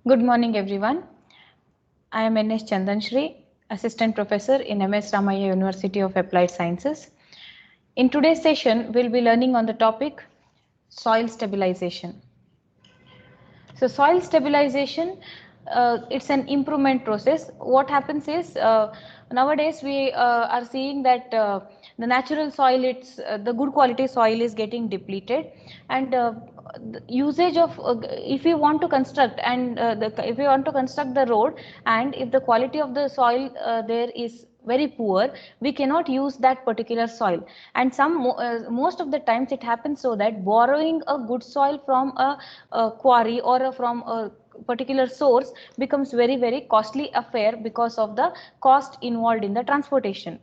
Good morning, everyone. I am N.S. Chandanshri, Assistant Professor in M.S. Ramaiah University of Applied Sciences. In today's session, we'll be learning on the topic soil stabilization. So soil stabilization, it's an improvement process. What happens is nowadays we are seeing that the natural soil, the good quality soil is getting depleted, and the usage of if we want to construct and if we want to construct the road, and if the quality of the soil there is very poor, we cannot use that particular soil, and most of the times it happens so that borrowing a good soil from a quarry or from a particular source becomes very costly affair because of the cost involved in the transportation.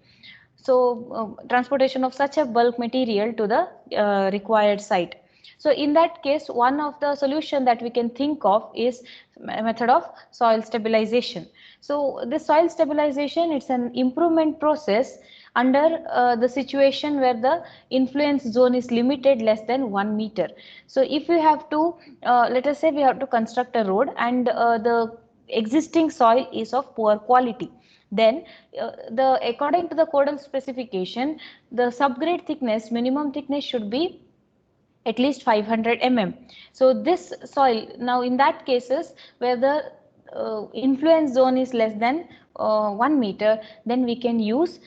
So transportation of such a bulk material to the required site. So in that case, one of the solution that we can think of is a method of soil stabilization. So this soil stabilization, it's an improvement process under the situation where the influence zone is limited less than 1 meter. So if we have to, let us say we have to construct a road, and the existing soil is of poor quality, then according to the codal specification, the subgrade thickness, minimum thickness should be at least 500 mm. So this soil, now in that cases where the influence zone is less than 1 meter, then we can use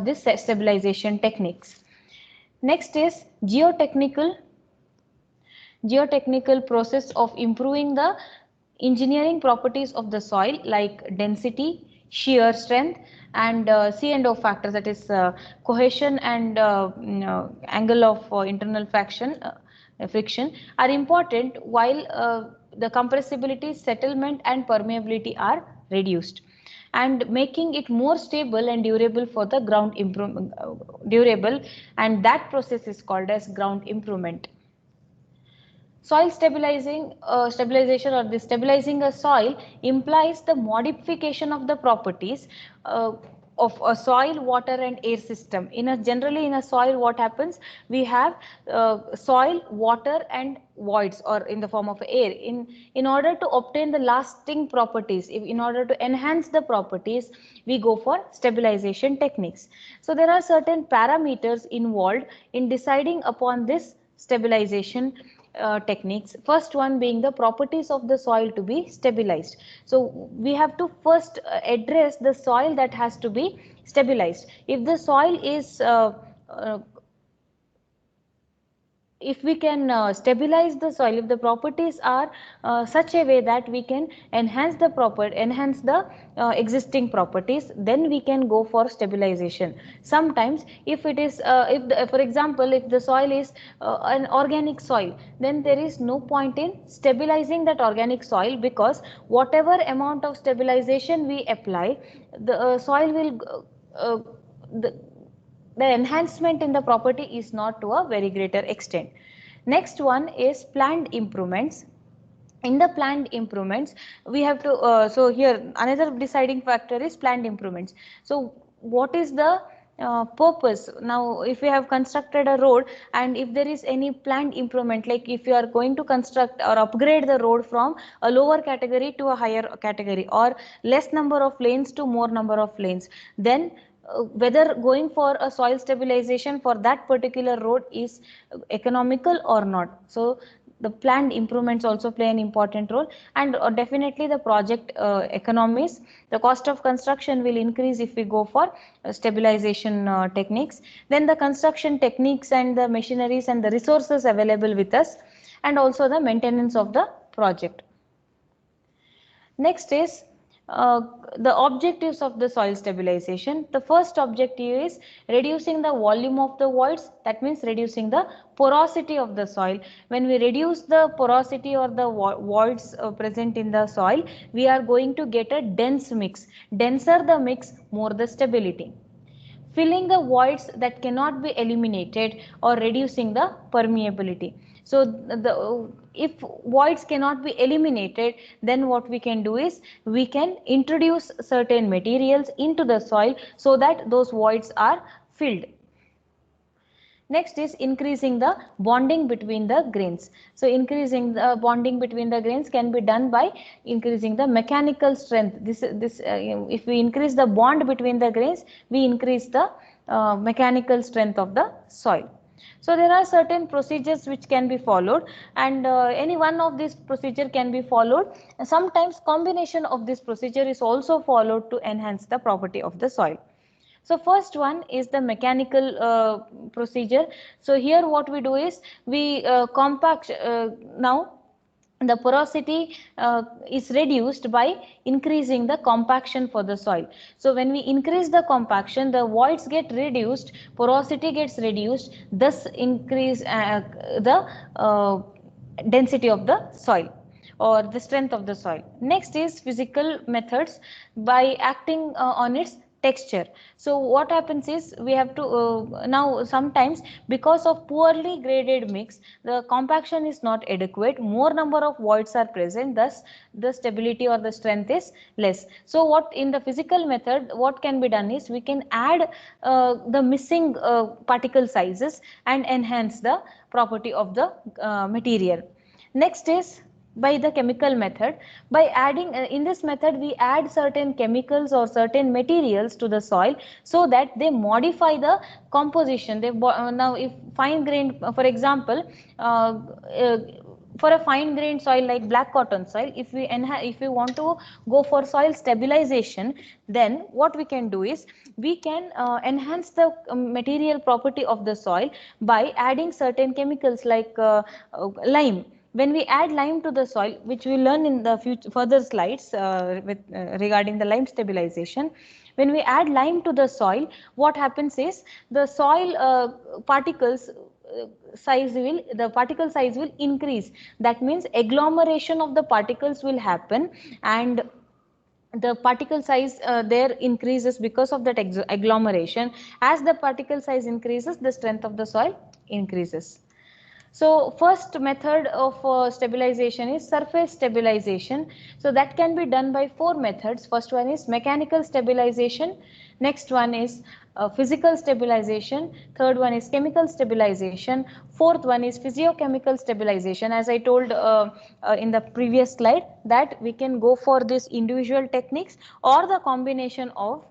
this stabilization techniques. Next is geotechnical process of improving the engineering properties of the soil, like density, shear strength, and C&O factors, that is cohesion and angle of internal friction are important, while the compressibility, settlement, and permeability are reduced, and making it more stable and durable for the ground improvement, and that process is called as ground improvement. Soil stabilization, or the stabilizing a soil, implies the modification of the properties of a soil, water, and air system. Generally in a soil, what happens? We have soil, water, and voids, or in the form of air. In order to obtain the lasting properties, in order to enhance the properties, we go for stabilization techniques. So there are certain parameters involved in deciding upon this stabilization techniques. First one being the properties of the soil to be stabilized. So we have to first address the soil that has to be stabilized. If the soil is if we can stabilize the soil, if the properties are such a way that we can enhance the existing properties, then we can go for stabilization. Sometimes if it is for example, if the soil is an organic soil, then there is no point in stabilizing that organic soil, because whatever amount of stabilization we apply, the soil will the enhancement in the property is not to a very greater extent. Next one is planned improvements. In the planned improvements, we have to so here another deciding factor is planned improvements. So what is the purpose? Now if we have constructed a road, and if there is any planned improvement, like if you are going to construct or upgrade the road from a lower category to a higher category, or less number of lanes to more number of lanes, then whether going for a soil stabilization for that particular road is economical or not. So the planned improvements also play an important role, and definitely the project economies, the cost of construction will increase if we go for stabilization techniques. Then the construction techniques and the machineries and the resources available with us, and also the maintenance of the project. Next is the objectives of the soil stabilization. The first objective is reducing the volume of the voids, that means reducing the porosity of the soil. When we reduce the porosity or the voids present in the soil, we are going to get a dense mix. Denser the mix, more the stability. Filling the voids that cannot be eliminated, or reducing the permeability. So if voids cannot be eliminated, then what we can do is we can introduce certain materials into the soil so that those voids are filled. Next is increasing the bonding between the grains. So increasing the bonding between the grains can be done by increasing the mechanical strength. If we increase the bond between the grains, we increase the mechanical strength of the soil. So there are certain procedures which can be followed, and any one of these procedure can be followed. Sometimes combination of this procedure is also followed to enhance the property of the soil. So first one is the mechanical procedure. So here what we do is we compact now the porosity is reduced by increasing the compaction for the soil. So when we increase the compaction, the voids get reduced, porosity gets reduced, thus increase the density of the soil or the strength of the soil. Next is physical methods by acting on its texture. So what happens is we have to now sometimes because of poorly graded mix, the compaction is not adequate, more number of voids are present, thus the stability or the strength is less. So what in the physical method, what can be done is we can add the missing particle sizes and enhance the property of the material. Next is by the chemical method. By adding in this method we add certain chemicals or certain materials to the soil so that they modify the composition. Now if fine grained, for example, for a fine grained soil like black cotton soil, if we want to go for soil stabilization, then what we can do is we can enhance the material property of the soil by adding certain chemicals like lime. When we add lime to the soil, which we learn in the further slides regarding the lime stabilization, when we add lime to the soil, what happens is the soil particles the particle size will increase. That means agglomeration of the particles will happen, and the particle size there increases because of that agglomeration. As the particle size increases, the strength of the soil increases. So first method of stabilization is surface stabilization. So that can be done by four methods. First one is mechanical stabilization. Next one is physical stabilization. Third one is chemical stabilization. Fourth one is physiochemical stabilization. As I told in the previous slide, that we can go for these individual techniques or the combination of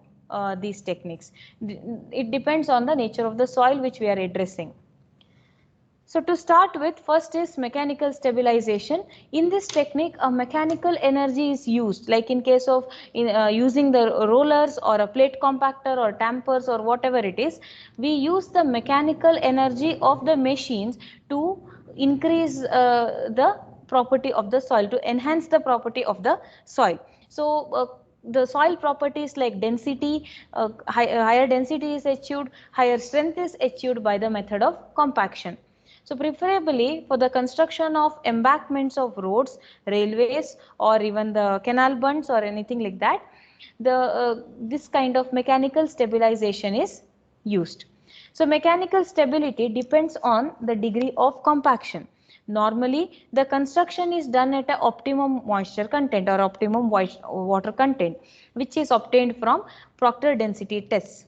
these techniques. It depends on the nature of the soil which we are addressing. So to start with, first is mechanical stabilization. In this technique, a mechanical energy is used, like in case of using the rollers or a plate compactor or dampers or whatever it is. We use the mechanical energy of the machines to increase the property of the soil, to enhance the property of the soil. So the soil properties like density, higher density is achieved, higher strength is achieved by the method of compaction. So preferably for the construction of embankments of roads, railways, or even the canal bunds or anything like that, this kind of mechanical stabilization is used. So mechanical stability depends on the degree of compaction. Normally, the construction is done at an optimum moisture content or optimum water content, which is obtained from Proctor density tests.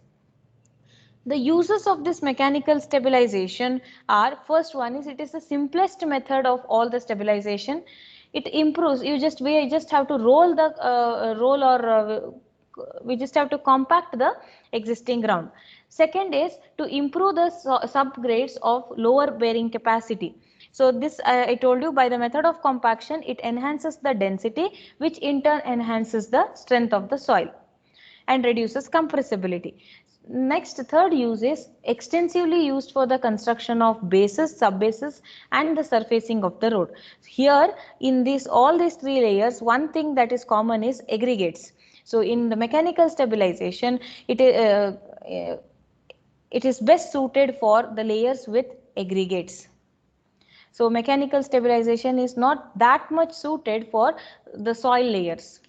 The uses of this mechanical stabilization are, first one is it is the simplest method of all the stabilization. It improves, we just have to roll the we just have to compact the existing ground. Second is to improve the subgrades of lower bearing capacity. So this I told you, by the method of compaction it enhances the density, which in turn enhances the strength of the soil and reduces compressibility. Next, third use is extensively used for the construction of bases, sub-bases and the surfacing of the road. Here in all these three layers, one thing that is common is aggregates. So in the mechanical stabilization, it is best suited for the layers with aggregates. So mechanical stabilization is not that much suited for the soil layers.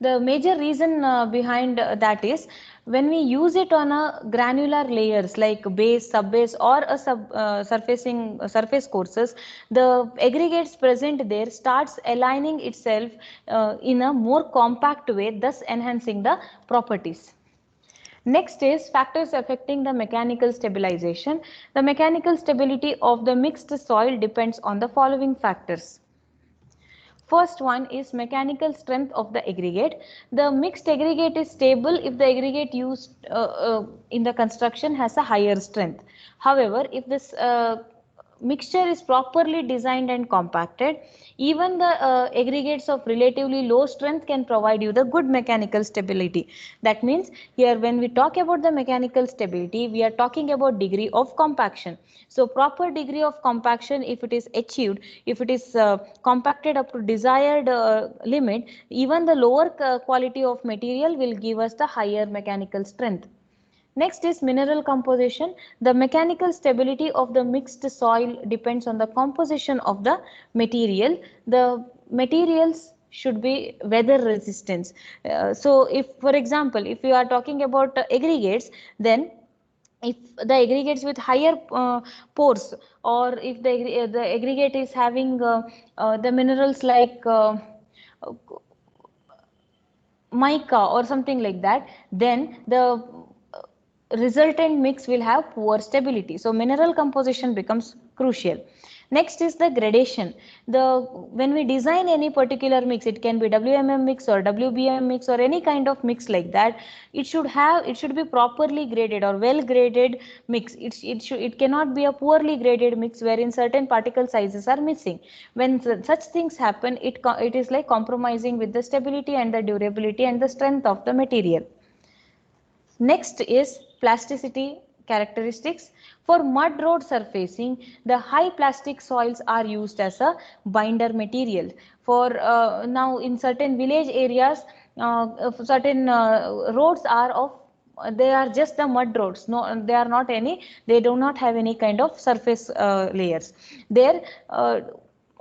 The major reason behind that is when we use it on a granular layers like base, sub-base or a surface courses, the aggregates present there starts aligning itself in a more compact way, thus enhancing the properties. Next is factors affecting the mechanical stabilization. The mechanical stability of the mixed soil depends on the following factors. First one is mechanical strength of the aggregate. The mixed aggregate is stable if the aggregate used in the construction has a higher strength. However, if this mixture is properly designed and compacted, even the aggregates of relatively low strength can provide you the good mechanical stability. That means here when we talk about the mechanical stability, we are talking about degree of compaction. So proper degree of compaction, if it is achieved, if it is compacted up to desired limit, even the lower quality of material will give us the higher mechanical strength. Next is mineral composition. The mechanical stability of the mixed soil depends on the composition of the material. The materials should be weather resistant. So if, for example, if you are talking about aggregates, then if the aggregates with higher pores, or if the aggregate is having the minerals like mica or something like that, then the resultant mix will have poor stability. So mineral composition becomes crucial. Next is the gradation. When we design any particular mix, it can be WMM mix or WBM mix or any kind of mix like that, it should be properly graded or well graded mix. It cannot be a poorly graded mix wherein certain particle sizes are missing. When such things happen, it is like compromising with the stability and the durability and the strength of the material. Next is plasticity characteristics. For mud road surfacing, the high plastic soils are used as a binder material. For now in certain village areas, certain roads are of they are just the mud roads. No, they are not any, they do not have any kind of surface layers there.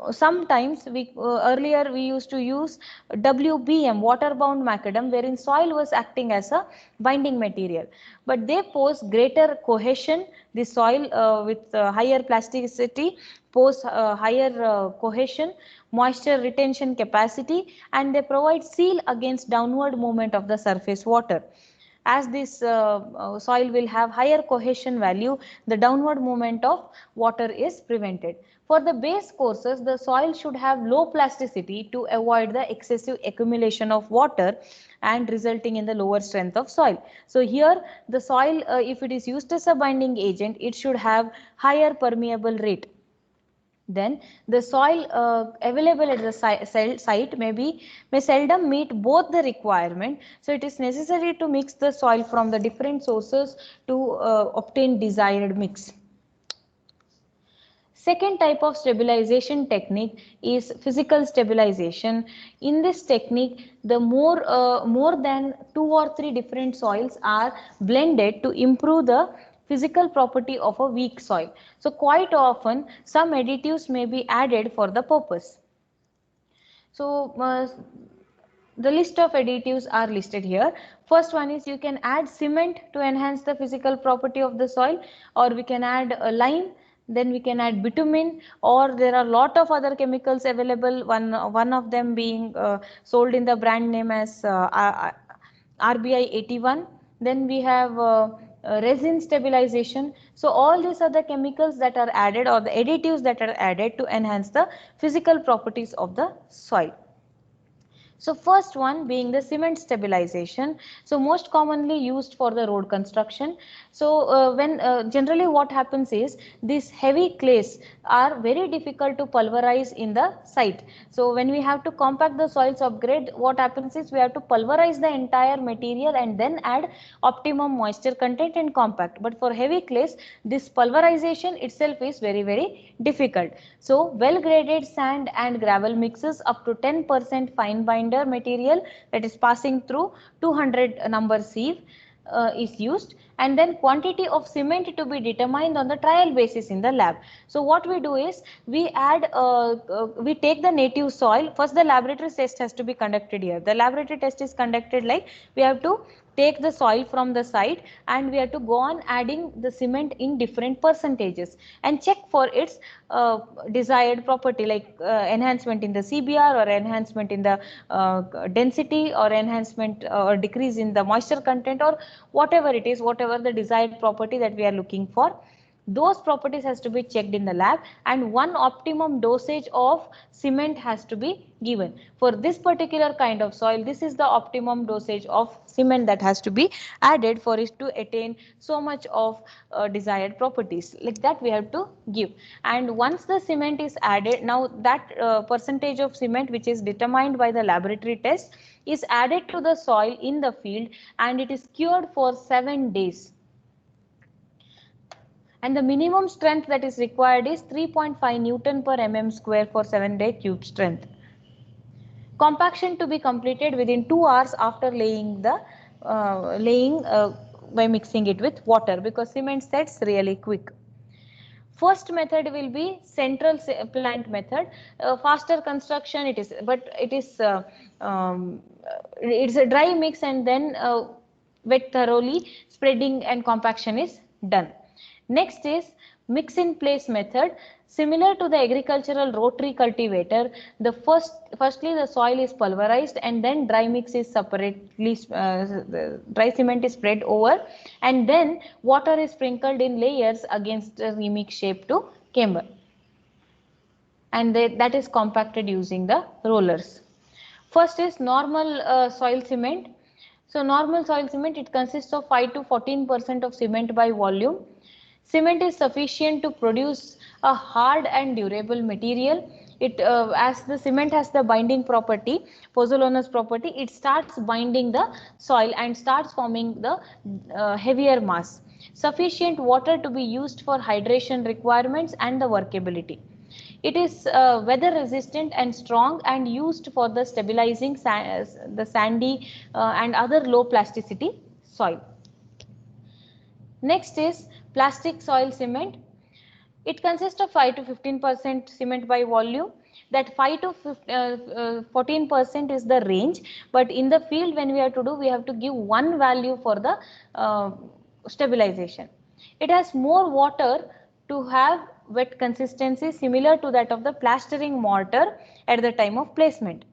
Sometimes earlier we used to use WBM, water bound macadam, wherein soil was acting as a binding material, but they pose greater cohesion. The soil with higher plasticity pose higher cohesion, moisture retention capacity, and they provide seal against downward movement of the surface water. As this soil will have higher cohesion value, the downward movement of water is prevented. For the base courses, the soil should have low plasticity to avoid the excessive accumulation of water and resulting in the lower strength of soil. So here the soil, if it is used as a binding agent, it should have higher permeable rate. Then the soil available at the site may seldom meet both the requirement. So it is necessary to mix the soil from the different sources to obtain desired mix. Second type of stabilization technique is physical stabilization. In this technique, the more than 2 or 3 different soils are blended to improve the physical property of a weak soil. So quite often some additives may be added for the purpose. So the list of additives are listed here. First one is you can add cement to enhance the physical property of the soil, or we can add lime, then we can add bitumen, or there are lot of other chemicals available, one of them being sold in the brand name as RBI 81. Then we have resin stabilization. So all these are the chemicals that are added, or the additives that are added to enhance the physical properties of the soil. So first one being the cement stabilization. So most commonly used for the road construction. So when generally what happens is these heavy clays are very difficult to pulverize in the site. So when we have to compact the soils upgrade, what happens is we have to pulverize the entire material and then add optimum moisture content and compact. But for heavy clays, this pulverization itself is very difficult. So well graded sand and gravel mixes up to 10% fine binder material, that is passing through 200 number sieve is used, and then quantity of cement to be determined on the trial basis in the lab. So what we do is we add we take the native soil. First the laboratory test has to be conducted here. The laboratory test is conducted like we have to take the soil from the side, and we have to go on adding the cement in different percentages and check for its desired property, like enhancement in the CBR, or enhancement in the density, or enhancement or decrease in the moisture content, or whatever it is, whatever the desired property that we are looking for. Those properties has to be checked in the lab, and one optimum dosage of cement has to be given. For this particular kind of soil, this is the optimum dosage of cement that has to be added for it to attain so much of desired properties. Like that we have to give. And once the cement is added, now that percentage of cement which is determined by the laboratory test is added to the soil in the field, and it is cured for 7 days. And the minimum strength that is required is 3.5 Newton per mm square for 7-day cube strength. Compaction to be completed within 2 hours after laying by mixing it with water, because cement sets really quick. First method will be central plant method. Faster construction it is, but it's a dry mix, and then wet thoroughly, spreading and compaction is done. Next is mix in place method. Similar to the agricultural rotary cultivator, firstly the soil is pulverized, and then dry mix is separately, dry cement is spread over, and then water is sprinkled in layers against a remix shape to camber, and that is compacted using the rollers. First is normal soil cement. So normal soil cement, it consists of 5 to 14% of cement by volume. Cement is sufficient to produce a hard and durable material. As the cement has the binding property, pozzolanic property, it starts binding the soil and starts forming the heavier mass. Sufficient water to be used for hydration requirements and the workability. It is weather resistant and strong, and used for the stabilizing the sandy and other low plasticity soil. Next is plastic soil cement. It consists of 5 to 15% cement by volume. That 5 to 14% is the range, but in the field when we have to do, we have to give one value for the stabilization. It has more water to have wet consistency similar to that of the plastering mortar at the time of placement.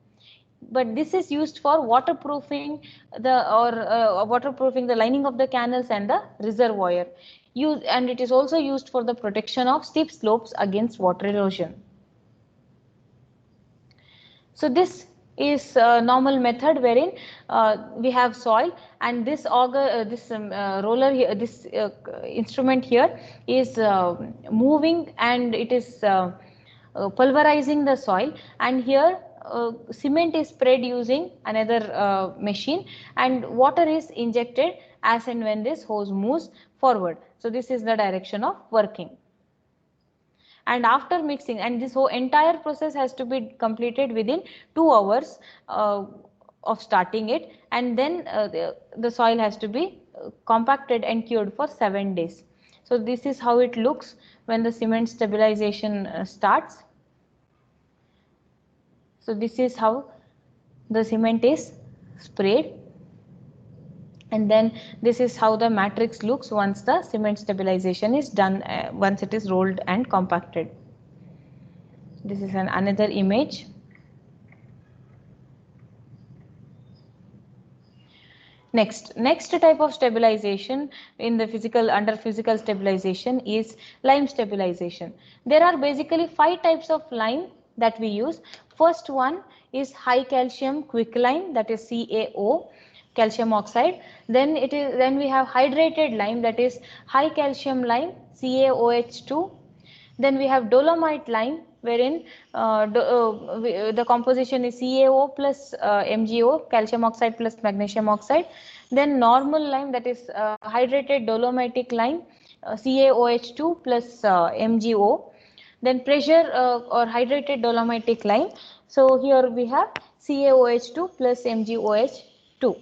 But this is used for waterproofing the lining of the canals and the reservoir. And it is also used for the protection of steep slopes against water erosion. So this is a normal method wherein we have soil, and this roller here, this instrument here is moving, and it is pulverizing the soil, and here cement is spread using another machine, and water is injected as and when this hose moves forward. So this is the direction of working. And after mixing, and this whole entire process has to be completed within 2 hours of starting it, and then the soil has to be compacted and cured for 7 days. So this is how it looks when the cement stabilization starts. So this is how the cement is sprayed, and then this is how the matrix looks once the cement stabilization is done, once it is rolled and compacted. This is another image. Next type of stabilization in the under physical stabilization is lime stabilization. There are basically 5 types of lime that we use. First one is high calcium quicklime, that is CaO, calcium oxide. Then we have hydrated lime, that is high calcium lime, CaOH2. Then we have dolomite lime, wherein the composition is CaO plus MgO, calcium oxide plus magnesium oxide. Then normal lime, that is hydrated dolomitic lime, CaOH2 plus MgO. Then pressure or hydrated dolomitic lime. So here we have CaOH2 plus MgOH2.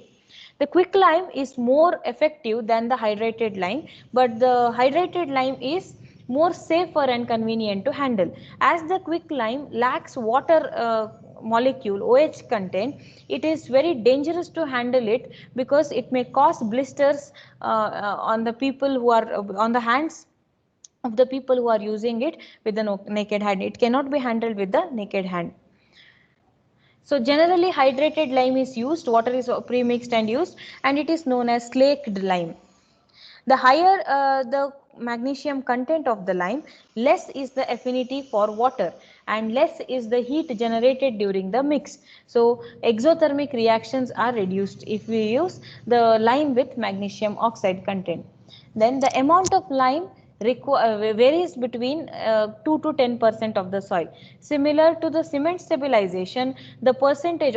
The quicklime is more effective than the hydrated lime, but the hydrated lime is more safer and convenient to handle, as the quicklime lacks water molecule OH content, it is very dangerous to handle it because it may cause blisters on the people who are on the hands of the people who are using it with the naked hand. It cannot be handled with the naked hand. So generally hydrated lime is used, water is pre-mixed and used, and it is known as slaked lime. The higher the magnesium content of the lime, less is the affinity for water and less is the heat generated during the mix. So exothermic reactions are reduced if we use the lime with magnesium oxide content. Then the amount of lime varies between 2 to 10% of the soil. Similar to the cement stabilization, the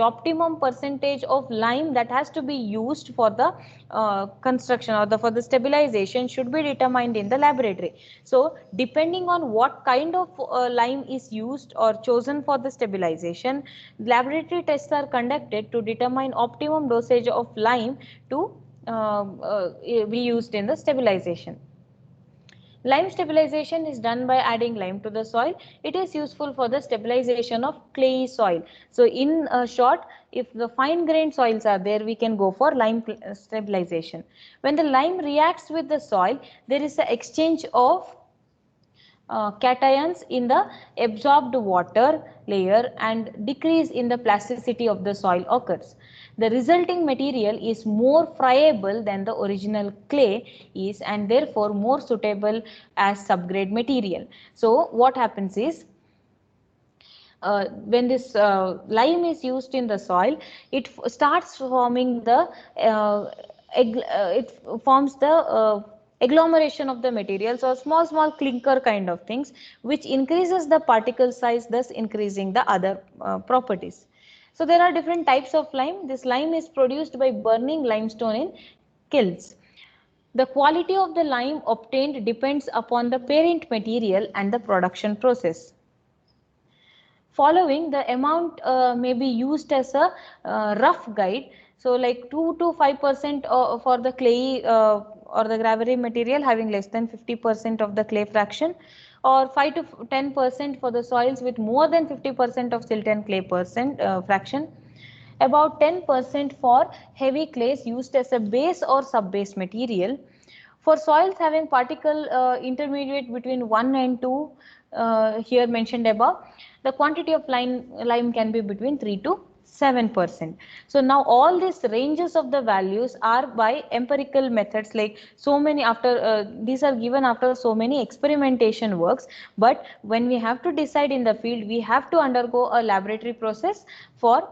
optimum percentage of lime that has to be used for the construction or for the stabilization should be determined in the laboratory. So depending on what kind of lime is used or chosen for the stabilization, laboratory tests are conducted to determine optimum dosage of lime to be used in the stabilization. Lime stabilization is done by adding lime to the soil. It is useful for the stabilization of clayey soil. So in short, if the fine grained soils are there, we can go for lime stabilization. When the lime reacts with the soil, there is an exchange of cations in the absorbed water layer and decrease in the plasticity of the soil occurs. The resulting material is more friable than the original clay is and therefore more suitable as subgrade material. So what happens is, when this lime is used in the soil, it starts forming the it forms the agglomeration of the materials or small clinker kind of things, which increases the particle size, thus increasing the other properties. So there are different types of lime. This lime is produced by burning limestone in kilns. The quality of the lime obtained depends upon the parent material and the production process. Following, the amount may be used as a rough guide. So like 2 to 5% for the clay or the gravelly material having less than 50% of the clay fraction, or 5 to 10% for the soils with more than 50% of silt and clay fraction. About 10% for heavy clays used as a base or sub-base material. For soils having particle intermediate between 1 and 2, here mentioned above, the quantity of lime can be between 3 to 7%. So now all these ranges of the values are by empirical methods, like so many these are given after so many experimentation works, but when we have to decide in the field, we have to undergo a laboratory process for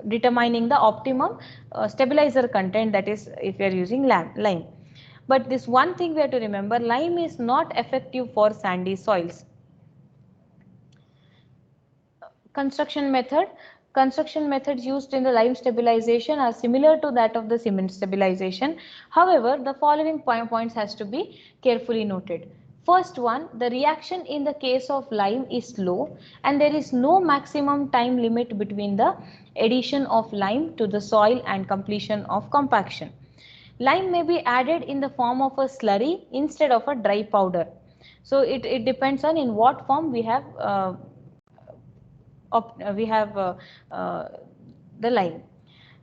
determining the optimum stabilizer content, that is if we are using lime. But this one thing we have to remember, lime is not effective for sandy soils. Construction methods used in the lime stabilization are similar to that of the cement stabilization. However, the following points has to be carefully noted. First one, the reaction in the case of lime is slow and there is no maximum time limit between the addition of lime to the soil and completion of compaction. Lime may be added in the form of a slurry instead of a dry powder. So it depends on in what form we have the lime.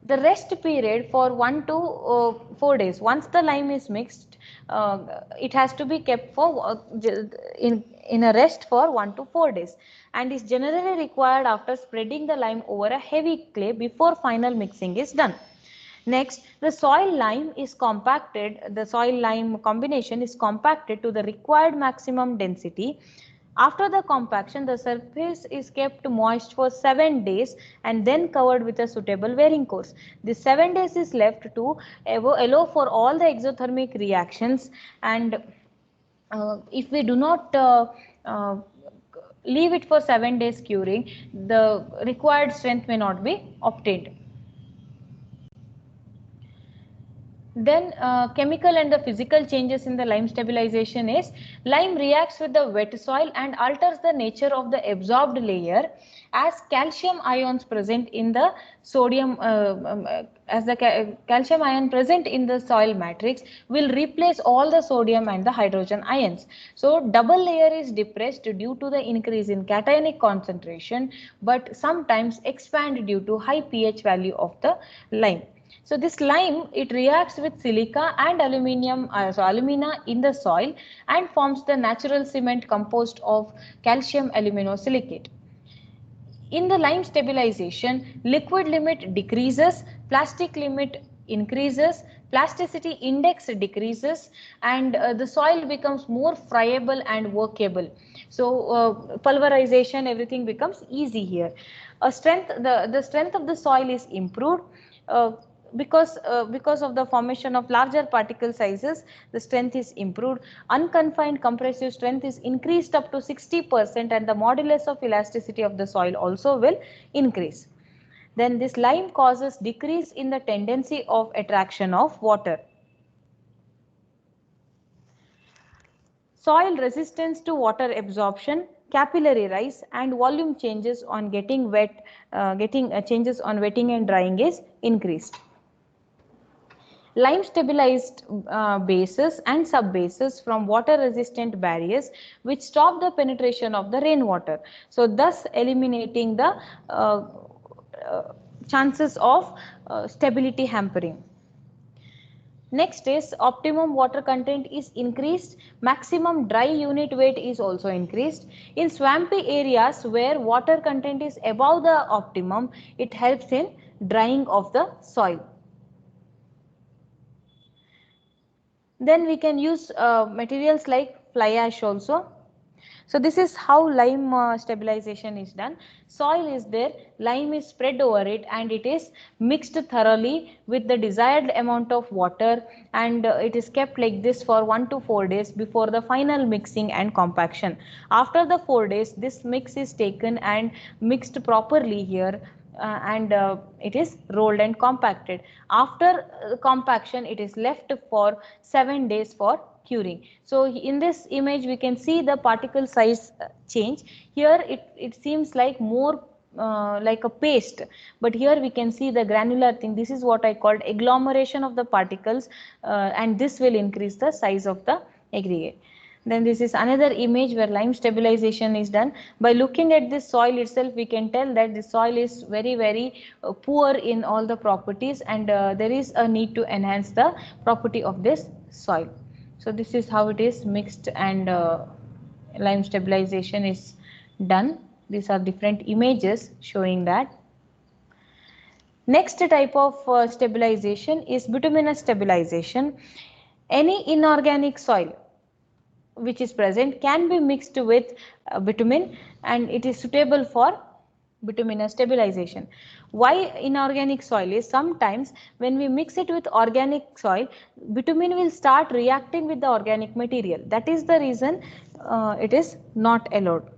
The rest period for 1 to 4 days. Once the lime is mixed, it has to be kept for in a rest for 1 to 4 days, and is generally required after spreading the lime over a heavy clay before final mixing is done. Next, the soil lime is compacted. The soil lime combination is compacted to the required maximum density. After the compaction, the surface is kept moist for 7 days and then covered with a suitable wearing course. This 7 days is left to allow for all the exothermic reactions, and if we do not leave it for 7 days curing, the required strength may not be obtained. Then chemical and the physical changes in the lime stabilization is lime reacts with the wet soil and alters the nature of the absorbed layer as calcium ions present in the sodium as the calcium ion present in the soil matrix will replace all the sodium and the hydrogen ions. So double layer is depressed due to the increase in cationic concentration, but sometimes expand due to high pH value of the lime. So this lime, it reacts with silica and alumina in the soil and forms the natural cement composed of calcium aluminosilicate. In the lime stabilization, liquid limit decreases, plastic limit increases, plasticity index decreases, and the soil becomes more friable and workable. So pulverization, everything becomes easy here. The strength of the soil is improved. Uh, because of the formation of larger particle sizes, the strength is improved. Unconfined compressive strength is increased up to 60% and the modulus of elasticity of the soil also will increase. Then this lime causes decrease in the tendency of attraction of water. Soil resistance to water absorption, capillary rise and volume changes on getting wet, changes on wetting and drying is increased. Lime stabilized bases and sub-bases from water resistant barriers which stop the penetration of the rainwater. So thus eliminating the chances of stability hampering. Next is optimum water content is increased, maximum dry unit weight is also increased. In swampy areas where water content is above the optimum, it helps in drying of the soil. Then we can use materials like fly ash also. So this is how lime stabilization is done. Soil is there, lime is spread over it and it is mixed thoroughly with the desired amount of water, and it is kept like this for 1 to 4 days before the final mixing and compaction. After the 4 days, this mix is taken and mixed properly here. And it is rolled and compacted. After compaction, it is left for 7 days for curing. So in this image we can see the particle size change. Here it seems like more like a paste, but here we can see the granular thing. This is what I called agglomeration of the particles, and this will increase the size of the aggregate. Then this is another image where lime stabilization is done. By looking at this soil itself, we can tell that the soil is very poor in all the properties, and there is a need to enhance the property of this soil. So this is how it is mixed and lime stabilization is done. These are different images showing that. Next type of stabilization is bituminous stabilization. Any inorganic soil which is present can be mixed with bitumen and it is suitable for bituminous stabilization. Why inorganic soil is sometimes when we mix it with organic soil, bitumen will start reacting with the organic material. That is the reason it is not allowed.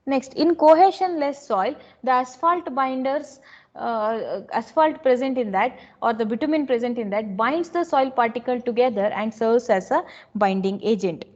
Next, in cohesionless soil, the asphalt binders, asphalt present in that or the bitumen present in that binds the soil particle together and serves as a binding agent.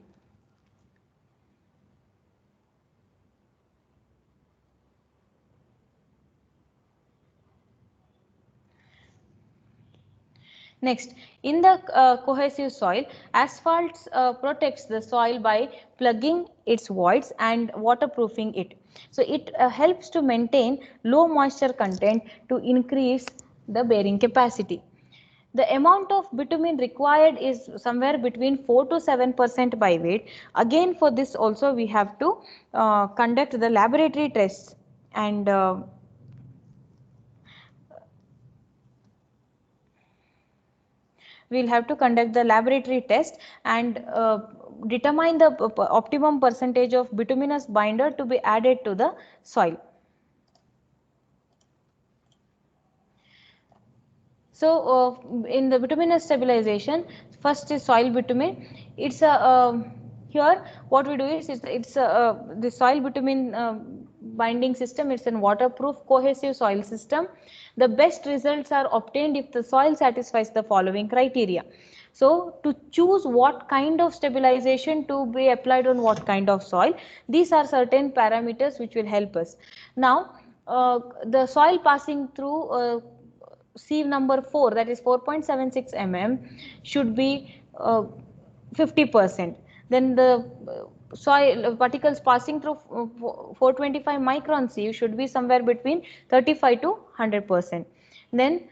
Next, in the cohesive soil, asphalt protects the soil by plugging its voids and waterproofing it. So it helps to maintain low moisture content to increase the bearing capacity. The amount of bitumen required is somewhere between 4 to 7% by weight. Again, for this also we have to conduct the laboratory tests, and we will have to conduct the laboratory test and determine the optimum percentage of bituminous binder to be added to the soil. So in the bituminous stabilization, first is soil bitumen. It's a Here what we do is it's the soil bitumen binding system. It's a waterproof cohesive soil system. The best results are obtained if the soil satisfies the following criteria. So to choose what kind of stabilization to be applied on what kind of soil, these are certain parameters which will help us. Now the soil passing through sieve number 4, that is 4.76 mm, should be 50%. Then the soil particles passing through 425 micron sieve should be somewhere between 35 to 100%. Then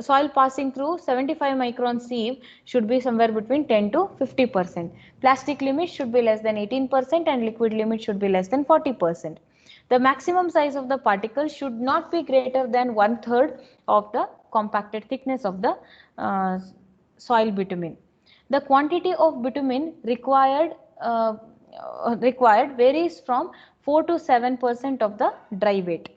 soil passing through 75 micron sieve should be somewhere between 10 to 50%. Plastic limit should be less than 18% and liquid limit should be less than 40%. The maximum size of the particle should not be greater than 1/3 of the compacted thickness of the soil bitumen. The quantity of bitumen required varies from 4 to 7% of the dry weight.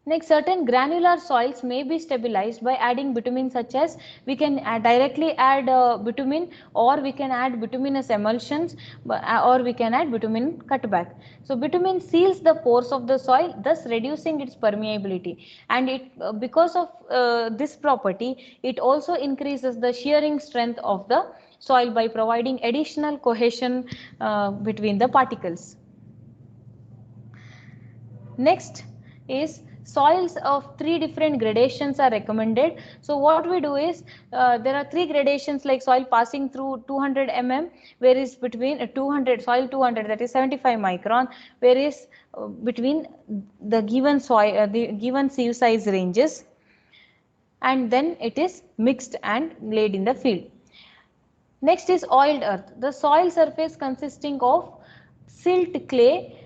Next, certain granular soils may be stabilized by adding bitumen, such as we can directly add bitumen, or we can add bituminous emulsions, or we can add bitumen cutback. So bitumen seals the pores of the soil, thus reducing its permeability, and because of this property, it also increases the shearing strength of the soil by providing additional cohesion between the particles. Next is soils of 3 different gradations are recommended. So what we do is there are 3 gradations, like soil passing through 200 mm, where is between 200 that is 75 micron, where is between the given soil the given sieve size ranges, and then it is mixed and laid in the field. Next is oiled earth. The soil surface consisting of silt clay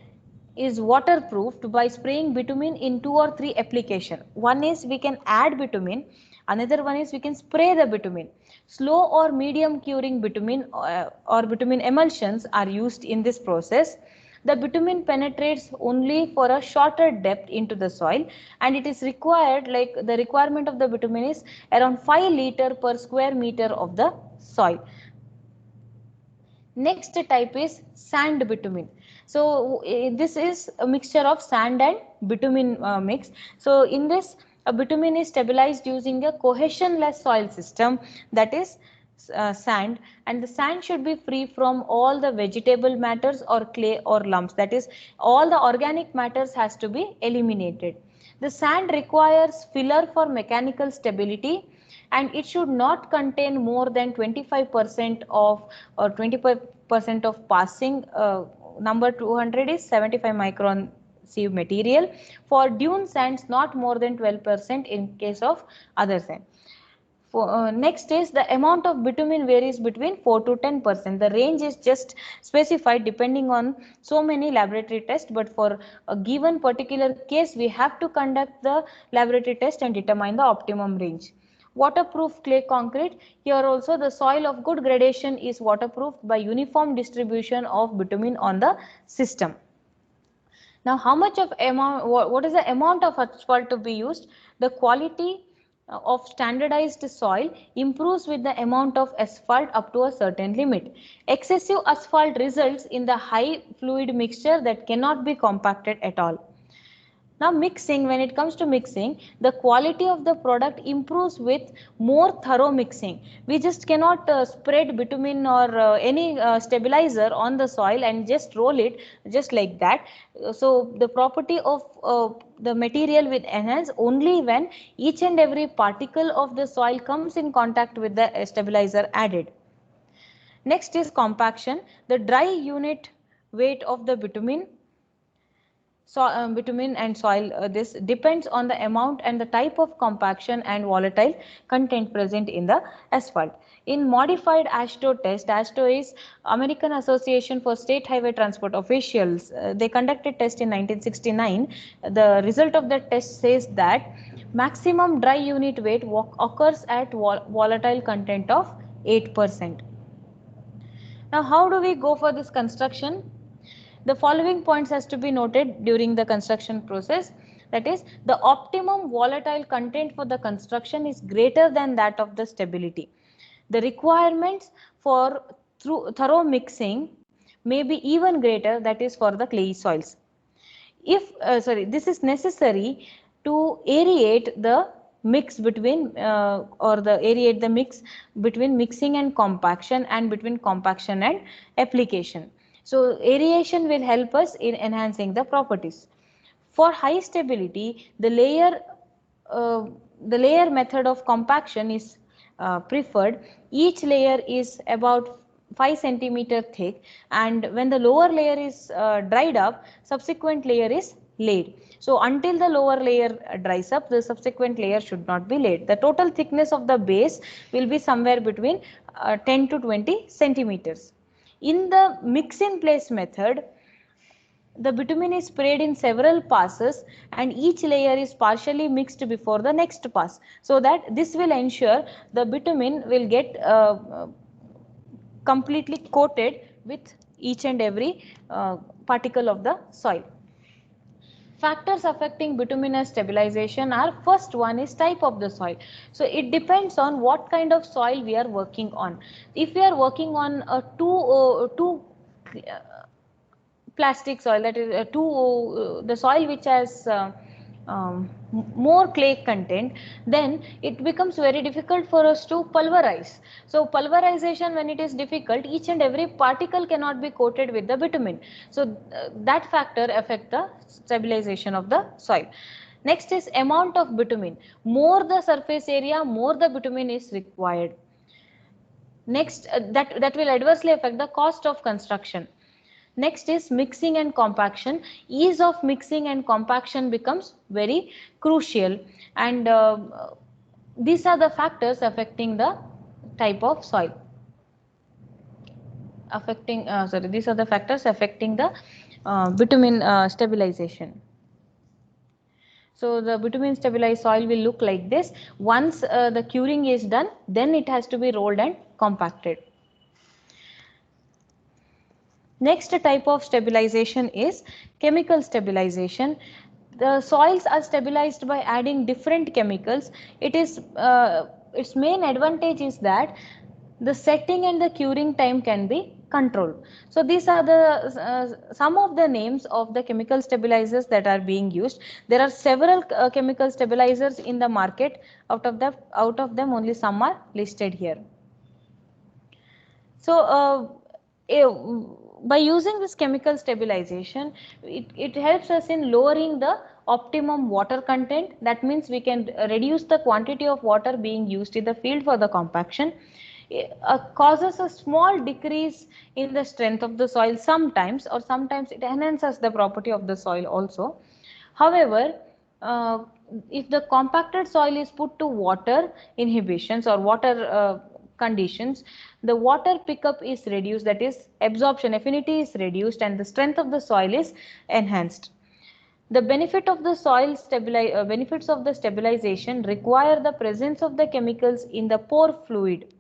is waterproofed by spraying bitumen in 2 or 3 application. One is we can add bitumen, another one is we can spray the bitumen. Slow or medium curing bitumen or bitumen emulsions are used in this process. The bitumen penetrates only for a shorter depth into the soil, and it is required, like the requirement of the bitumen is around 5 liter per square meter of the soil. Next type is sand bitumen. So this is a mixture of sand and bitumen mix. So in this, a bitumen is stabilized using a cohesionless soil system, that is sand, and the sand should be free from all the vegetable matters or clay or lumps, that is all the organic matters has to be eliminated. The sand requires filler for mechanical stability, and it should not contain more than 25% of or 25% of passing. Number 200 is 75 micron sieve material. For dune sands, not more than 12% in case of other sand. Next is the amount of bitumen varies between 4 to 10%. The range is just specified depending on so many laboratory tests, but for a given particular case we have to conduct the laboratory test and determine the optimum range. Waterproof clay concrete. Here also the soil of good gradation is waterproofed by uniform distribution of bitumen on the system. Now how much of amount, what is the amount of asphalt to be used? The quality of standardized soil improves with the amount of asphalt up to a certain limit. Excessive asphalt results in the high fluid mixture that cannot be compacted at all. Now mixing, when it comes to mixing, the quality of the product improves with more thorough mixing. We just cannot spread bitumen or any stabilizer on the soil and just roll it just like that. So the property of the material will enhance only when each and every particle of the soil comes in contact with the stabilizer added. Next is compaction. The dry unit weight of the bitumen bitumen and soil, this depends on the amount and the type of compaction and volatile content present in the asphalt. In modified AASHTO test, AASHTO is American Association for State Highway Transport Officials. They conducted test in 1969. The result of the test says that maximum dry unit weight occurs at volatile content of 8%. Now how do we go for this construction? The following points has to be noted during the construction process. That is, the optimum volatile content for the construction is greater than that of the stability. The requirements for thorough mixing may be even greater, that is for the clayey soils. If this is necessary to aerate the mix between aerate the mix between mixing and compaction, and between compaction and application. So aeration will help us in enhancing the properties. For high stability, uh, the layer method of compaction is preferred. Each layer is about 5 centimeter thick, and when the lower layer is dried up, subsequent layer is laid. So until the lower layer dries up, the subsequent layer should not be laid. The total thickness of the base will be somewhere between 10 to 20 centimeters. In the mix in place method, the bitumen is sprayed in several passes, and each layer is partially mixed before the next pass, so that this will ensure the bitumen will get completely coated with each and every particle of the soil. Factors affecting bituminous stabilization are: first one is type of the soil. So it depends on what kind of soil we are working on. If we are working on a two plastic soil, that is the soil which has more clay content, then it becomes very difficult for us to pulverize. So pulverization, when it is difficult, each and every particle cannot be coated with the bitumen. So that factor affect the stabilization of the soil. Next is amount of bitumen. More the surface area, more the bitumen is required. Next, that will adversely affect the cost of construction. Next is mixing and compaction. Ease of mixing and compaction becomes very crucial, and these are the factors affecting the type of soil. These are the factors affecting the bitumen stabilization. So the bitumen stabilized soil will look like this. Once the curing is done, then it has to be rolled and compacted. Next type of stabilization is chemical stabilization. The soils are stabilized by adding different chemicals. Its main advantage is that the setting and the curing time can be controlled. So these are the some of the names of the chemical stabilizers that are being used. There are several chemical stabilizers in the market. Out of them only some are listed here. So by using this chemical stabilization, it helps us in lowering the optimum water content. That means we can reduce the quantity of water being used in the field for the compaction. Causes a small decrease in the strength of the soil sometimes, or sometimes it enhances the property of the soil also. However, if the compacted soil is put to water inhibitions or water conditions, the water pickup is reduced, that is absorption affinity is reduced, and the strength of the soil is enhanced. The benefits of the stabilization require the presence of the chemicals in the pore fluid.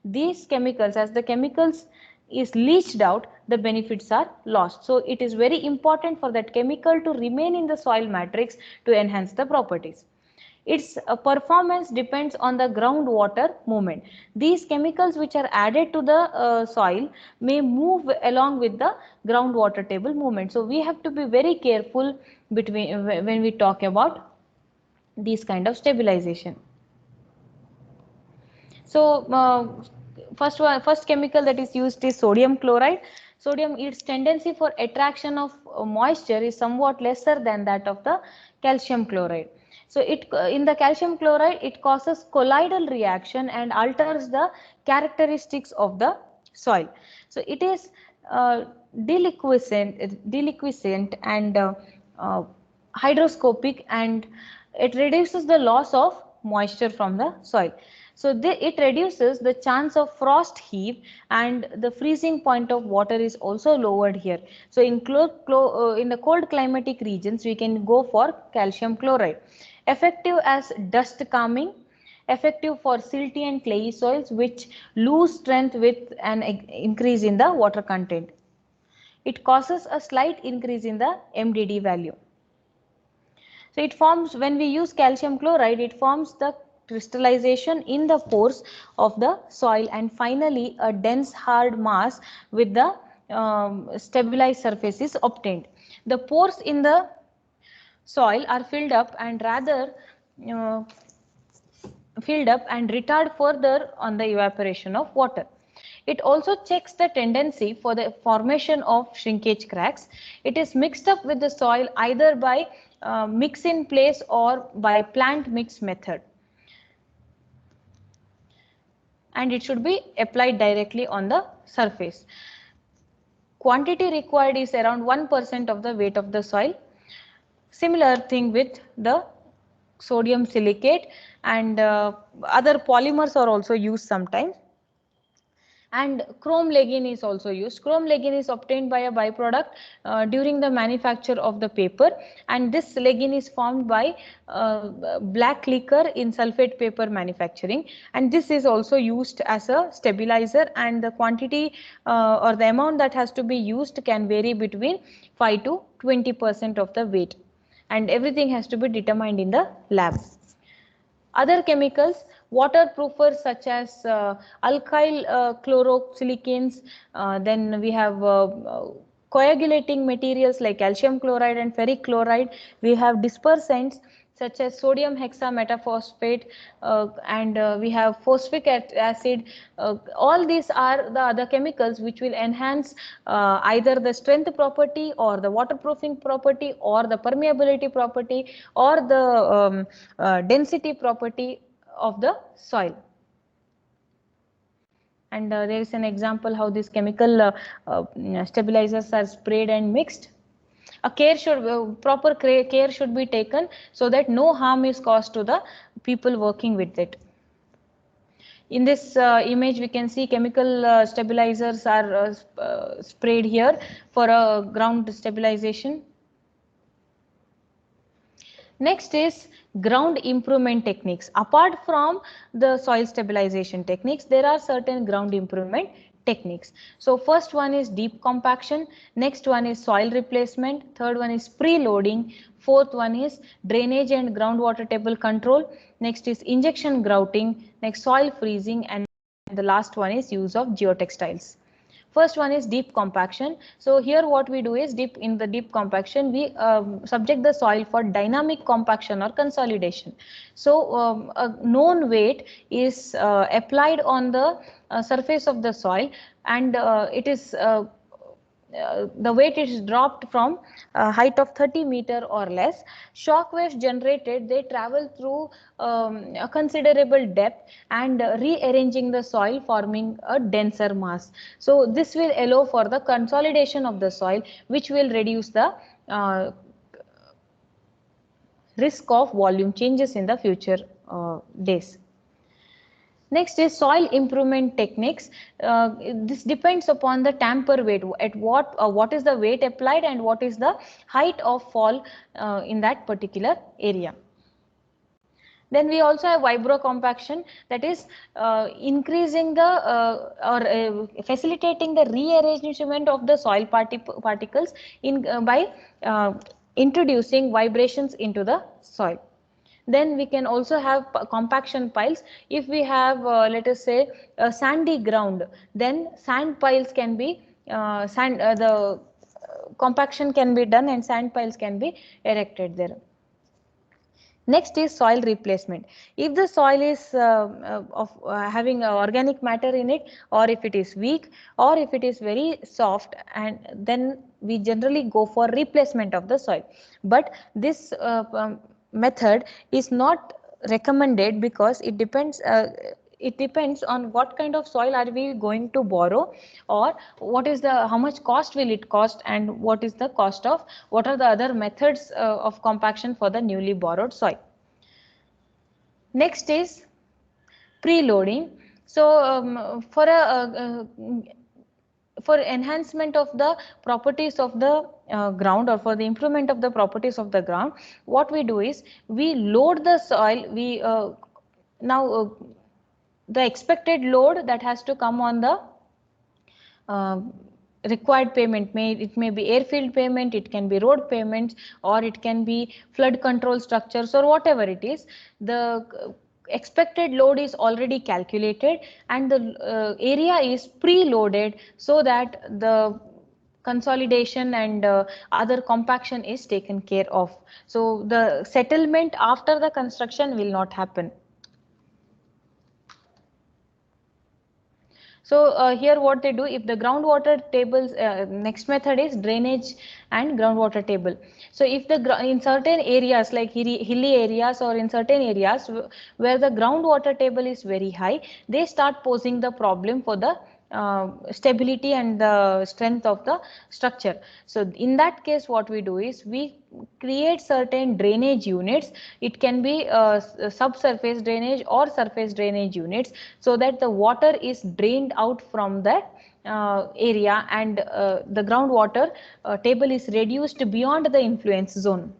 These chemicals, as the chemicals is leached out, the benefits are lost. So it is very important for that chemical to remain in the soil matrix to enhance the properties. Its performance depends on the groundwater movement. These chemicals which are added to the soil may move along with the groundwater table movement. So we have to be very careful when we talk about these kind of stabilization. So first chemical that is used is sodium chloride. Sodium, its tendency for attraction of moisture is somewhat lesser than that of the calcium chloride. So in the calcium chloride, it causes colloidal reaction and alters the characteristics of the soil. So it is deliquescent and hygroscopic, and it reduces the loss of moisture from the soil. So it reduces the chance of frost heave, and the freezing point of water is also lowered here. So in the cold climatic regions, we can go for calcium chloride. Effective as dust calming, effective for silty and clayey soils which lose strength with an increase in the water content. It causes a slight increase in the MDD value. So it forms, when we use calcium chloride, it forms the crystallization in the pores of the soil, and finally a dense hard mass with the stabilized surface is obtained. The pores in the soil are filled up and uh, retard further on the evaporation of water. It also checks the tendency for the formation of shrinkage cracks. It is mixed up with the soil either by mix in place or by plant mix method, and it should be applied directly on the surface. Quantity required is around 1% of the weight of the soil. Similar thing with the sodium silicate, and other polymers are also used sometimes. And chrome legene is also used. Chrome legene is obtained by a byproduct during the manufacture of the paper, and this legene is formed by black liquor in sulfate paper manufacturing, and this is also used as a stabilizer, and the quantity or the amount that has to be used can vary between 5 to 20% of the weight, and everything has to be determined in the lab. Other chemicals, waterproofers such as alkyl chlorosilicanes, then we have coagulating materials like calcium chloride and ferric chloride. We have dispersants such as sodium hexametaphosphate, and we have phosphoric acid. All these are the other chemicals which will enhance either the strength property or the waterproofing property or the permeability property or the density property of the soil. And there is an example how these chemical stabilizers are sprayed and mixed. Proper care should be taken so that no harm is caused to the people working with it. In this image, we can see chemical stabilizers are sprayed here for ground stabilization. Next is ground improvement techniques. Apart from the soil stabilization techniques, there are certain ground improvement techniques. So first one is deep compaction, next one is soil replacement, third one is preloading, fourth one is drainage and groundwater table control, next is injection grouting, next soil freezing, and the last one is use of geotextiles. First one is deep compaction. So here what we do is in the deep compaction, we subject the soil for dynamic compaction or consolidation. So a known weight is applied on the surface of the soil, and it is the weight is dropped from a height of 30 meter or less. Shock waves generated, they travel through a considerable depth and rearranging the soil, forming a denser mass. So this will allow for the consolidation of the soil, which will reduce the risk of volume changes in the future days. Next is soil improvement techniques. This depends upon the tamper weight, at what is the weight applied and what is the height of fall in that particular area. Then we also have vibro compaction, that is increasing the or facilitating the rearrangement of the soil particles by introducing vibrations into the soil. Then we can also have compaction piles. If we have let us say a sandy ground, then sand piles can be compaction can be done and sand piles can be erected there. Next is soil replacement. If the soil is having organic matter in it, or if it is weak, or if it is very soft, and then we generally go for replacement of the soil. But this method is not recommended because it depends on what kind of soil are we going to borrow, or how much cost will it cost, and what are the other methods of compaction for the newly borrowed soil. Next is preloading. So for enhancement of the properties of the ground, or for the improvement of the properties of the ground, what we do is we load the soil. The expected load that has to come on the required payment, it may be airfield payment, it can be road payments, or it can be flood control structures, or whatever it is. The expected load is already calculated and the area is pre-loaded so that the consolidation and other compaction is taken care of. So the settlement after the construction will not happen. So here what they do, if the groundwater tables, next method is drainage and groundwater table. So if the in certain areas like hilly areas or in certain areas where the groundwater table is very high, they start posing the problem for the stability and the strength of the structure. So in that case what we do is we create certain drainage units. It can be subsurface drainage or surface drainage units, so that the water is drained out from the area and the groundwater table is reduced beyond the influence zone.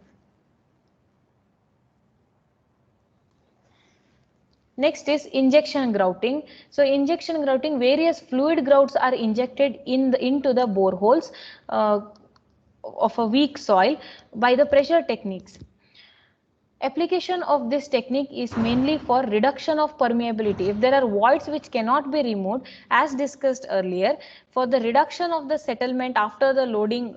Next is injection grouting. So injection grouting, various fluid grouts are injected into the boreholes of a weak soil by the pressure techniques. Application of this technique is mainly for reduction of permeability. If there are voids which cannot be removed, as discussed earlier, for the reduction of the settlement after the loading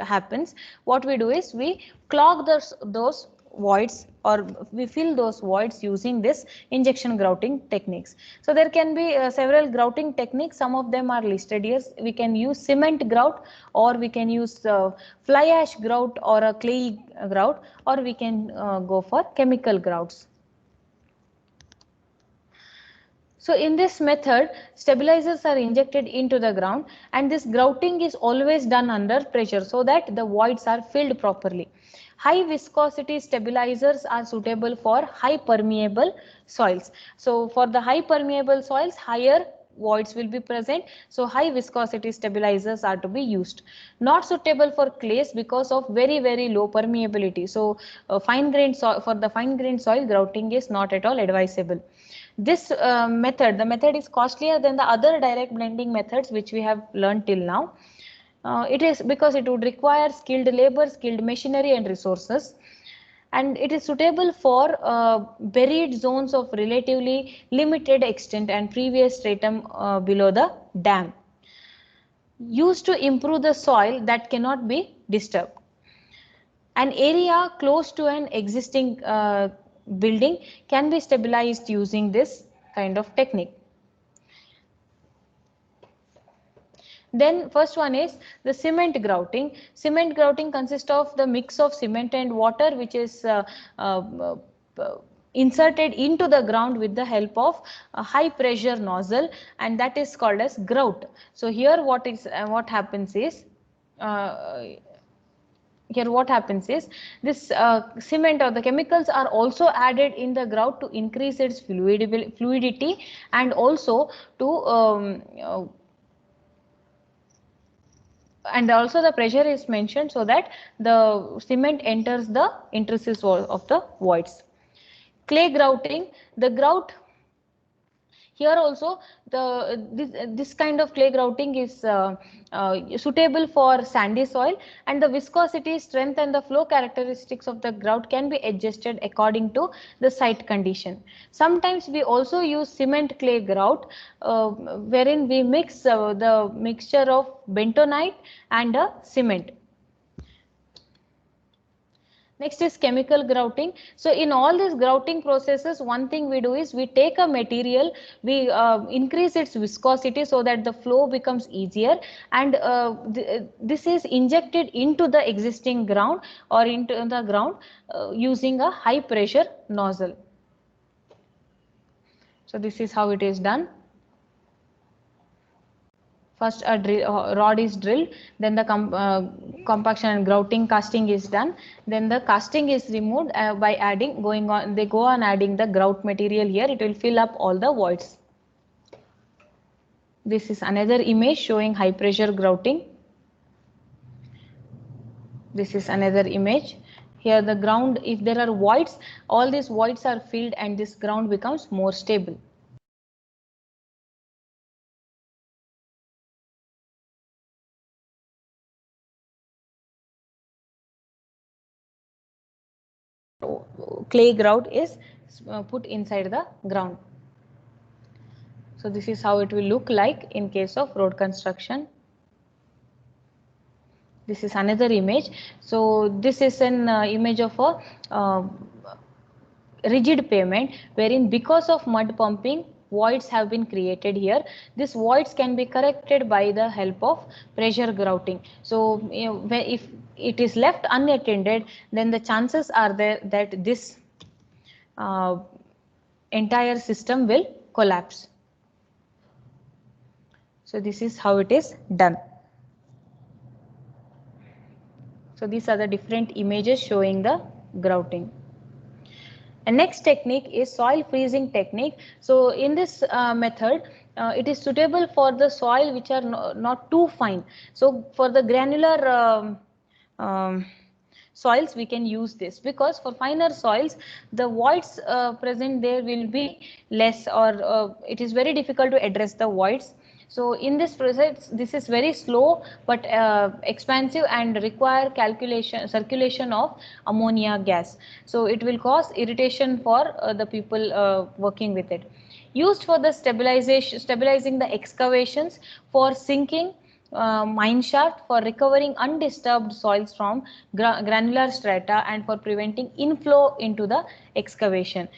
happens, what we do is we clog those voids, or we fill those voids using this injection grouting techniques. So there can be several grouting techniques. Some of them are listed here. We can use cement grout, or we can use fly ash grout or a clay grout, or we can go for chemical grouts. So in this method, stabilizers are injected into the ground, and this grouting is always done under pressure so that the voids are filled properly. High viscosity stabilizers are suitable for high permeable soils. So for the high permeable soils, higher voids will be present, so high viscosity stabilizers are to be used. Not suitable for clays because of very low permeability. So fine grained soil, for the fine grained soil, grouting is not at all advisable. This the method is costlier than the other direct blending methods which we have learned till now. It is because it would require skilled labor, skilled machinery and resources, and it is suitable for buried zones of relatively limited extent and previous stratum below the dam, used to improve the soil that cannot be disturbed. An area close to an existing building can be stabilized using this kind of technique. Then first one is the cement grouting. Cement grouting consists of the mix of cement and water which is uh, inserted into the ground with the help of a high pressure nozzle, and that is called as grout. So here what happens is this cement or the chemicals are also added in the grout to increase its fluidity, and also to and also the pressure is mentioned so that the cement enters the interstices of the voids. Clay grouting, the grout here also this kind of clay grouting is suitable for sandy soil, and the viscosity, strength and the flow characteristics of the grout can be adjusted according to the site condition. Sometimes we also use cement clay grout wherein we mix the mixture of bentonite and cement. Next is chemical grouting. So in all these grouting processes, one thing we do is we take a material, we increase its viscosity so that the flow becomes easier, and this is injected into the existing ground or into the ground using a high pressure nozzle. So this is how it is done. First a rod is drilled, then the compaction and grouting casting is done, then the casting is removed by they go on adding the grout material here. It will fill up all the voids. This is another image showing high pressure grouting. This is another image. Here the ground, if there are voids, all these voids are filled and this ground becomes more stable. Clay grout is put inside the ground. So this is how it will look like in case of road construction. This is another image. So this is an image of a rigid pavement wherein because of mud pumping voids have been created here. These voids can be corrected by the help of pressure grouting. So if it is left unattended, then the chances are there that this entire system will collapse. So this is how it is done. So these are the different images showing the grouting. And next technique is soil freezing technique. So in this method, it is suitable for the soil which are not too fine. So for the granular soils we can use this, because for finer soils the voids present there will be less, or it is very difficult to address the voids. So in this process, this is very slow but expensive and require circulation of ammonia gas. So it will cause irritation for the people working with it. Used for the stabilizing the excavations, for sinking mine shaft, for recovering undisturbed soils from granular strata, and for preventing inflow into the excavation.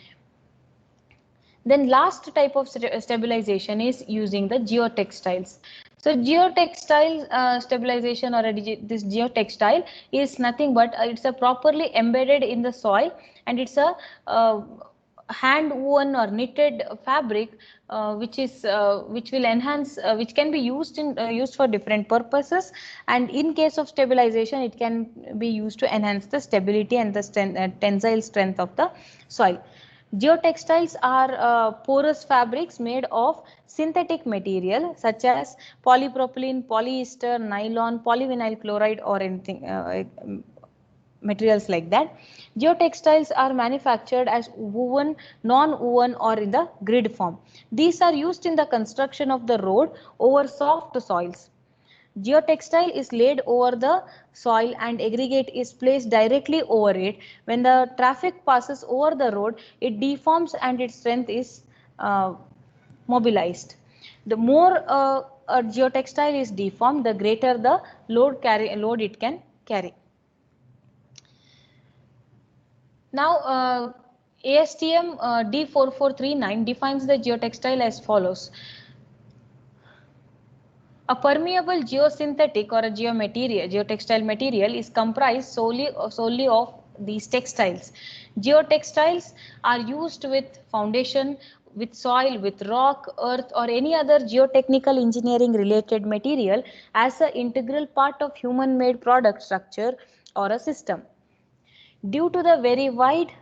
Then last type of stabilization is using the geotextiles. So geotextile stabilization, or this geotextile is nothing but it's a properly embedded in the soil, and it's a hand woven or knitted fabric which will enhance, which can be used for different purposes, and in case of stabilization it can be used to enhance the stability and the tensile strength of the soil. Geotextiles are porous fabrics made of synthetic material such as polypropylene, polyester, nylon, polyvinyl chloride, or anything materials like that. Geotextiles are manufactured as woven, non-woven, or in the grid form. These are used in the construction of the road over soft soils. Geotextile is laid over the soil and aggregate is placed directly over it. When the traffic passes over the road, it deforms and its strength is mobilized. The more a geotextile is deformed, the greater the load it can carry. Now, ASTM D4439 defines the geotextile as follows. A permeable geosynthetic or a geotextile material is comprised solely of these textiles. Geotextiles are used with foundation, with soil, with rock, earth, or any other geotechnical engineering related material as an integral part of human-made product structure or a system. Due to the very wide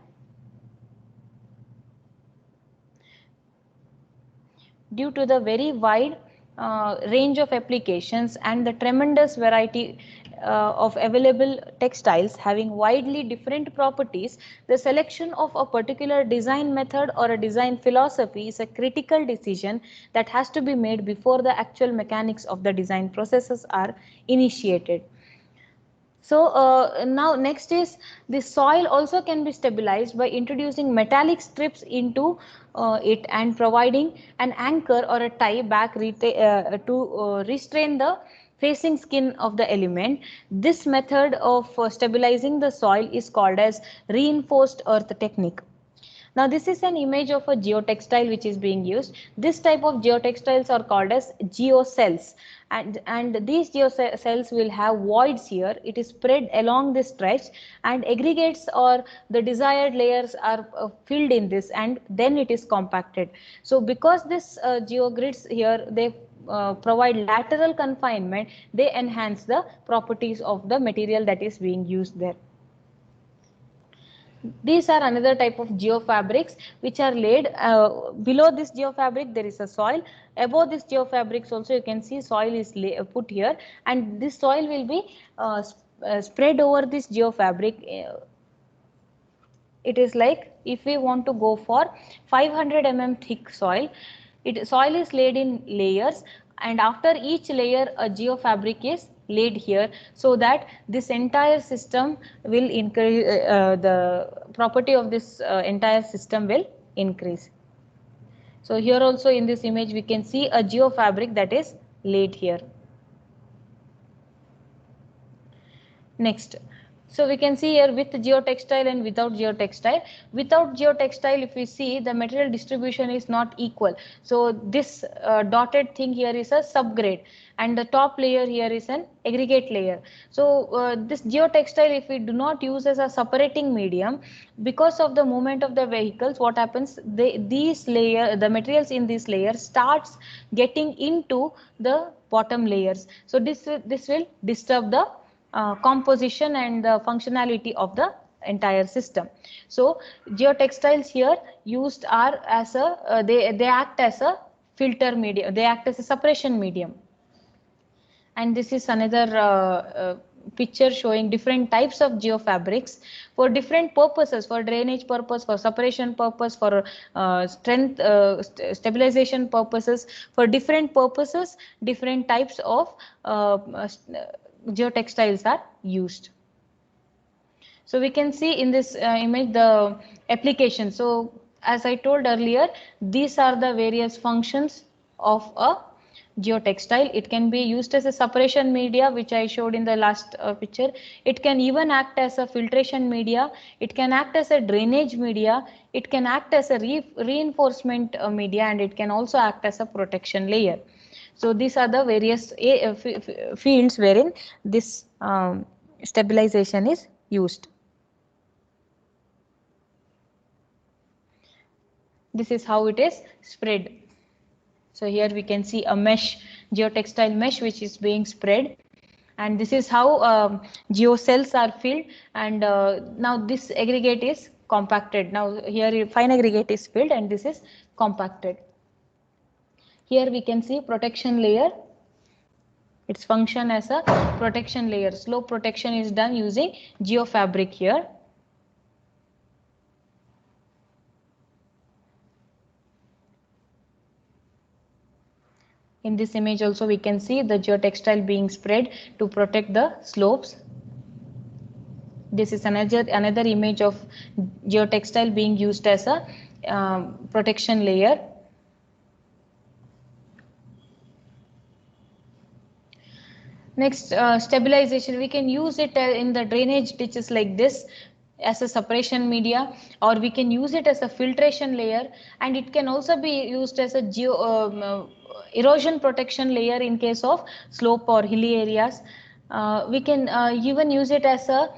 range of applications and the tremendous variety of available textiles having widely different properties, the selection of a particular design method or a design philosophy is a critical decision that has to be made before the actual mechanics of the design processes are initiated. So now next is the soil also can be stabilized by introducing metallic strips into it and providing an anchor or a tie back to restrain the facing skin of the element. This method of stabilizing the soil is called as reinforced earth technique. Now this is an image of a geotextile which is being used. This type of geotextiles are called as geocells, and these geocells will have voids here. It is spread along this stretch and aggregates or the desired layers are filled in this, and then it is compacted. So because this geogrids here, they provide lateral confinement, they enhance the properties of the material that is being used there. These are another type of geofabrics which are laid below this geofabric. There is a soil. Above this geofabrics also you can see soil is put here, and this soil will be spread over this geofabric. It is like if we want to go for 500 mm thick soil, soil is laid in layers, and after each layer a geofabric is laid here, so that this entire system will increase, the property of this entire system will increase. So here also in this image we can see a geofabric that is laid here. Next, so we can see here with geotextile and without geotextile. Without geotextile, if we see, the material distribution is not equal. So this dotted thing here is a subgrade, and the top layer here is an aggregate layer. So this geotextile, if we do not use as a separating medium, because of the movement of the vehicles, what happens? The materials in this layer starts getting into the bottom layers. So this will disturb the composition and the functionality of the entire system. So geotextiles here used are as a they act as a filter medium, they act as a separation medium. And this is another picture showing different types of geofabrics for different purposes, for drainage purpose, for separation purpose, for strength stabilization purposes. For different purposes, different types of geotextiles are used. So we can see in this image the application. So as I told earlier, these are the various functions of a geotextile. It can be used as a separation media, which I showed in the last picture. It can even act as a filtration media. It can act as a drainage media. It can act as a reinforcement media, and it can also act as a protection layer. So these are the various fields wherein this stabilization is used. This is how it is spread. So here we can see a mesh, geotextile mesh, which is being spread, and this is how geocells are filled, and now this aggregate is compacted. Now here fine aggregate is filled and this is compacted. Here we can see protection layer. Its function as a protection layer. Slope protection is done using geofabric here. In this image also we can see the geotextile being spread to protect the slopes. This is another image of geotextile being used as a protection layer. Next, stabilization. We can use it in the drainage ditches like this as a separation media, or we can use it as a filtration layer, and it can also be used as a erosion protection layer in case of slope or hilly areas. We can even use it as a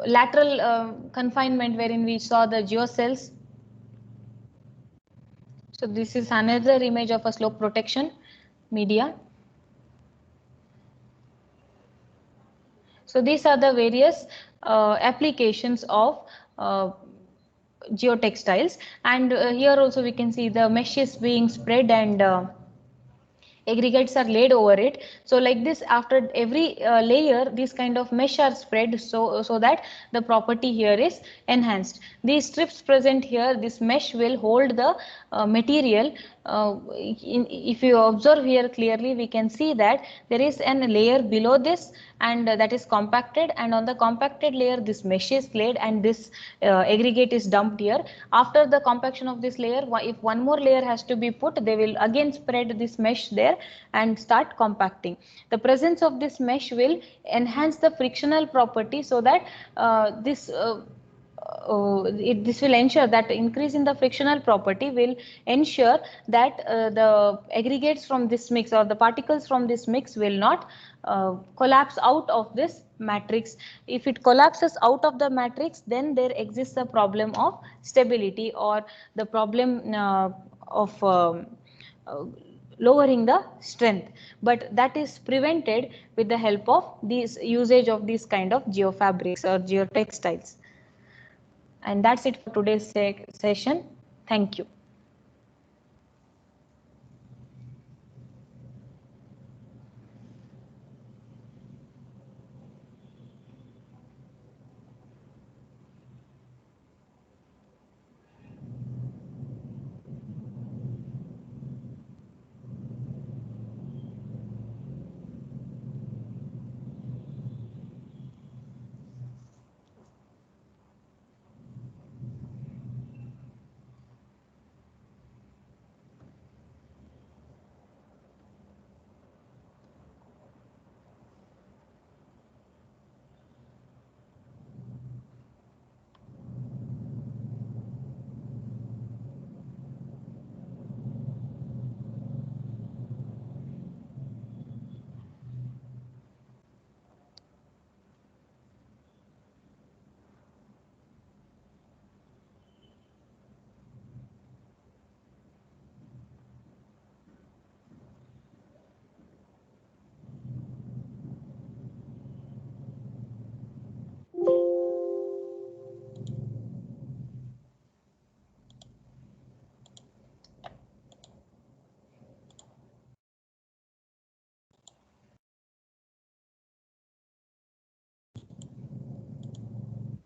lateral confinement, wherein we saw the geocells. So this is another image of a slope protection media. So these are the various applications of geotextiles, and here also we can see the mesh is being spread and aggregates are laid over it. So like this, after every layer, these kind of mesh are spread so that the property here is enhanced. These strips present here, this mesh will hold the material. If you observe here clearly, we can see that there is an layer below this, and that is compacted, and on the compacted layer this mesh is laid, and this aggregate is dumped here. After the compaction of this layer, if one more layer has to be put, they will again spread this mesh there and start compacting. The presence of this mesh will enhance the frictional property, so that this will ensure that increase in the frictional property will ensure that the aggregates from this mix or the particles from this mix will not collapse out of this matrix. If it collapses out of the matrix, then there exists a problem of stability, or the problem of lowering the strength, but that is prevented with the help of these usage of these kind of geofabrics or geotextiles. And that's it for today's session. Thank you.